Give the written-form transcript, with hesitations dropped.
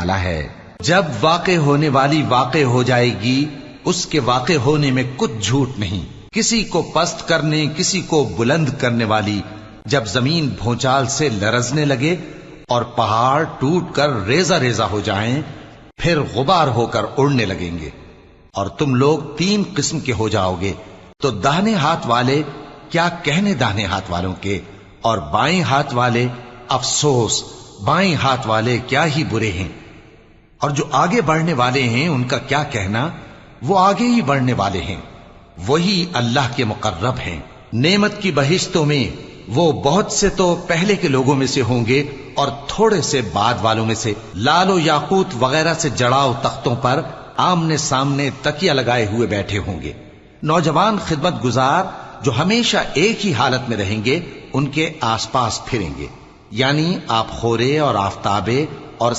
आला है। जब वाक़े होने वाली वाक़े हो जाएगी, उसके वाक़े होने में कुछ झूठ नहीं। किसी को पस्त करने, किसी को बुलंद करने वाली जब जमीन भूचाल से लरजने लगे और पहाड़ टूटकर रेजा रेजा हो जाएं, फिर गुबार होकर उड़ने लगेंगे और तुम लोग 3 किस्म के हो जाओगे, तो दाहिने हाथ वाले क्या कहने दाहिने हाथ वालों के, और बाएं हाथ वाले अफसोस बाएं हाथ वाले क्या ही बुरे हैं। और जो आगे बढ़ने वाले हैं उनका क्या कहना, वो आगे ही बढ़ने वाले हैं, वही अल्लाह के मुकर्रब हैं। नेमत की बहिश्तों में वो बहुत से तो पहले के लोगों में से होंगे और थोड़े से बाद वालों में से। लालो याकूत वगैरह से जड़ाव तख्तों पर आमने सामने तकिया लगाए हुए बैठे होंगे। नौजवान खिदमत गुजार जो हमेशा एक ही हालत में रहेंगे, उनके आसपास फिरेंगे, यानी आप खोरे और आफताबे और